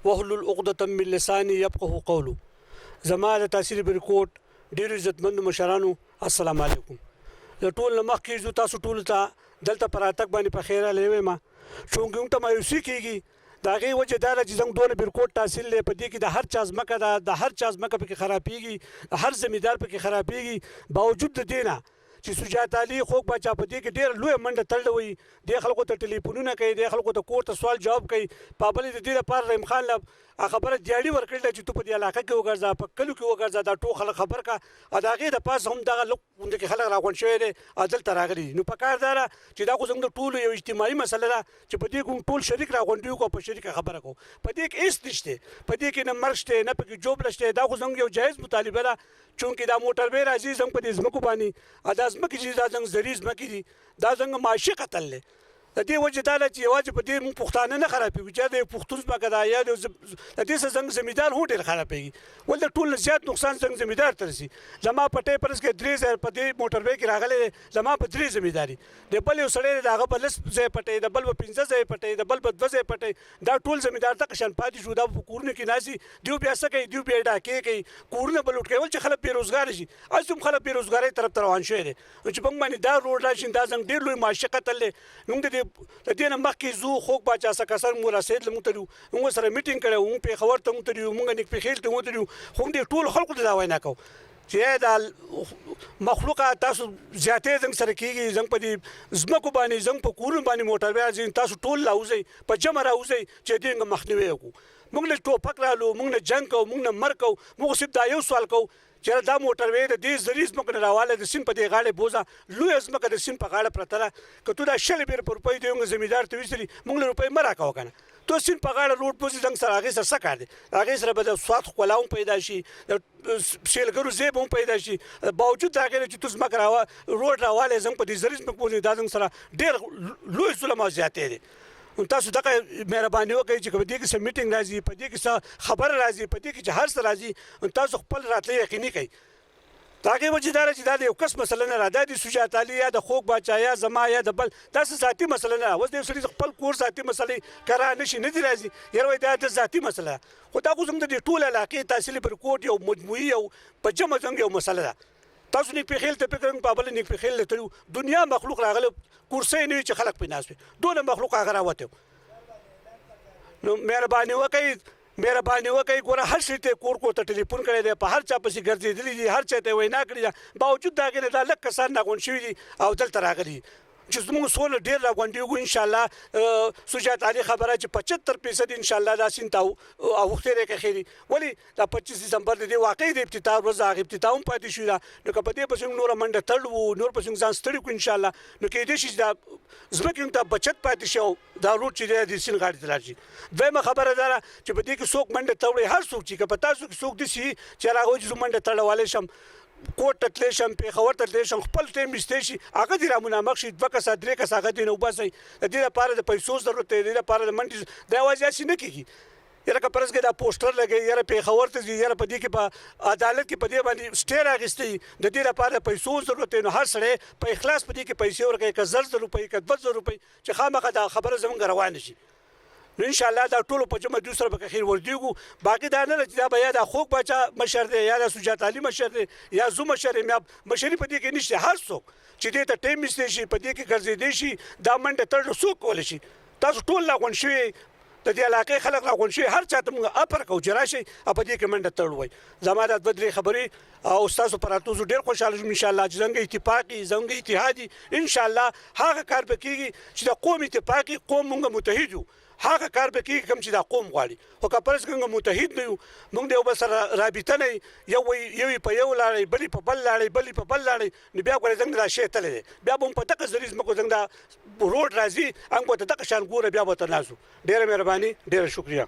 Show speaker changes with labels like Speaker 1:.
Speaker 1: واحلل عقدة من لساني يفقهوا قولي. زما د تاثیر بریکوټ ډیر عزتمند مشرانو السلام علیکم. د ټول مخکې زو تاسو ټول ته دلته پراتک باندې په خیره لوي ما چونګم ته مایوسی کیږي دا غي وجه دا چې زنګ دونه بریکوټ تحصیل لې په دې کې د هر چا ځمکه د هر چا ځمکه په کې خرابېږي د هر زمیندار په کې خرابېږي باوجود د دینه چې سجاد علي خوک بچا په دې کې ډېر لوی منډه تړلوي د خلکو ته ټلیفونونه کوي د خلکو ته کور ته سوال جواب کوي پابلي د دې لپاره رحیم خان له خبره دیاړي ورکړل چې تو په دې علاقه کې وګرځا په کلو کې وګرځا دا ټول خلک خبر کا اداګه د پاس هم دغه لوند کې خلک راغون شوی دي عدل تراغلي نو په کار دار چې دا خو څنګه ټول یو اجتماعي مسله ده چې په دې کوم ټول شریک راغون دی کو په شریک خبره کو په دې کې هیڅ نشته په دې کې نه مرګ شته نه په کې جوب لشته دا خو څنګه یو جایز مطالبه ده چونکې دا موټر به راځي څنګه په دې ځمکو باندې ادا ځمکې چې دا څنګه زری ځمکې دي دا څنګه معاشي قتل له د دې وجه دا چې یوازې په دې مونږ پښتانه نه خرابېږي چې د پښتون ځمکه ده یا د دې څنګه زمیندار هم ډېر خرابېږي ول د ټول زیات نقصان څنګه زمیندار ته رسي زما پټې پرس کې 3000 په دې موټر به کې راغله زما په 3 زمینداري د بل یو سړی دغه بل ځای پټې د بل په 15 ځای پټې د بل په 2 ځای پټې دا ټول زمیندار ته قشن پاتې شو دا کورونه کې ناسي دیو بیا څه کوي دیو بیا ډاکې کوي کورونه بل لټ کوي چې خلک بیروزګار شي اځم خلک بیروزګاری طرف ته روان شوی دي چې بنګ باندې دا روډ راشي دا څنګه ډېر لوی معاشي قتل نو د دې مخکې زو خوک باچا سکسر مو رسید لمو تریو موږ سره میټینګ کړو په خبر ته مو تریو موږ نیک په خیل ته مو تریو خو دې ټول خلکو ته دا وینا کو چې دا مخلوقه تاسو زیاتې زنګ سره کیږي زنګ په دې زمکو باندې زنګ په کورن باندې موټر بیا ځین تاسو ټول لاوځي په جمع راوځي چې دې مخنیوي وکړو موږ له ټوپک رالو موږ نه جنگ کو موږ نه مر کو موږ صرف دا یو سوال کو چې دا موټر وې د دې زری زمکو نه راواله د سین په دې غاړه بوزا لوی زمکه د سین په غاړه پرته کته دا شل بیر پر روپۍ دی زمیندار ته ویسري موږ له روپۍ مرا کا وکنه تو سین په غاړه روډ پوزي څنګه سره هغه سره کار دي هغه سره به د سوات کولاوم پیدا شي د شیلګرو زیب هم پیدا شي باوجود دا چې تاسو مکه راوا روډ راواله زم په دې زری زمکو پوزي دا څنګه سره ډېر لوی ظلم او زیاتې دي تاسو دغه مهرباني وکړئ چې په دې کې سم میټینګ راځي په دې کې خبر راځي په دې کې چې هر څه راځي تاسو خپل راتلې یقیني کړئ تاکي وجدار چې دا یو کس مسله نه را ده د سجاد علي یا د خوک باچا یا زما یا د بل تاسو ذاتی مسله نه اوس د سړي خپل کور ذاتی مسلې کرا نشي نه دی راځي یره دا د ذاتی مسله خو دا کوم د ټول علاقې تحصیل پر کوټ یو مجموعي او په جمع څنګه یو مسله ده تاسو نه په خیل ته فکر په بل نه په خیل ته دنیا مخلوق راغله کورسې نه چې خلک پیناس دونه مخلوق هغه راوته نو مهرباني وکړئ ګوره هر شي ته کور کو ته ټلیفون کړی دی په هر چا پسې ګرځېدلی دي هر چا ته وینا کړې ده باوجود دا کې دا لږ کسان راغونډ شوي دي او دلته راغلي چې زموږ سوله ډېر راغونډېږو انشاءالله سجاد علي خبره چې 75% انشاءالله دا سین ته اوښتې دی که خیري ولې دا 25 دسمبر د دې واقعي د افتتاح ورځ هغه افتتاح هم پاتې شوي ده نو که په دې پسې نوره منډه تړو نور پسې ځان ستړي کړو انشاءالله نو کېدای شي چې دا ځمکې ته بچت پاتې شي او دا روډ چې دی د سین غاړې ته راشي دویمه خبره دا ده چې په دې کې څوک منډه تړي هر څوک چې که په تاسو کې څوک داسې چې هغه وایي چې زه منډه تړلی شم کوټ ته تللی شم پېښور ته تللی شم خپل ټایم ایستی شي هغه دې رامنامق شي 2 کسه 3 کسه هغه دې نه وباسئ د دې لپاره د پیسو ضرورت دی د دې لپاره د منډې دا یوازې هسې نه کېږي یاره که فرض کړئ دا پوسټر لګوي یاره پېښور ته ځي یاره په دې کې په عدالت کې په دې باندې سټې راغېستی د دې لپاره د پیسو ضرورت دی نو هر سړی په اخلاص په دې کې پیسې ورکوي که 1000 روپۍ که 2000 روپۍ چې خامخا دا خبره زموږ روانه شي نو انشاءالله دا ټولو په جمع دوی سره به خیر ورځېږو باقي دا نه ده چې دا به یا د خوک باچا مشر دی یا د سجاد علي مشر دی یا زه مشر یم یا مشري په دې کې نشته هر څوک چې دې ته ټایم ایستی شي په دې کې ګرځېدی شي دا منډه تړل څوک کولی شي تاسو ټول راغونډ شوي د دې علاقې خلک راغونډ شوي هر چا ته موږ اپر کوو چې راشئ او په دې کې منډه تړو وایي زما دا 2-3 خبرې او ستاسو په راتلو زه ډېر خوشحاله شوم انشاءالله چې څنګه اتفاق وي څنګه اتحاد وي انشاءالله هغه کار به کېږي چې د قوم اتفاق وي قوم موږ متحد یو هغه کار به کېږي کوم چې دا قوم غواړي خو که فرض کړو متحد نه یو موږ د یو بل سره رابطه نه یو په یو لاړی بلې په بل لاړی بلې په بل لاړی نو بیا ګورې څنګه دا شی تللی دی بیا به هم په دغه ذریعه زموږ څنګه دا روډ راځي هغه به ته دغه شان ګوره بیا به ته ناست ډېره مهرباني ډېره شکریه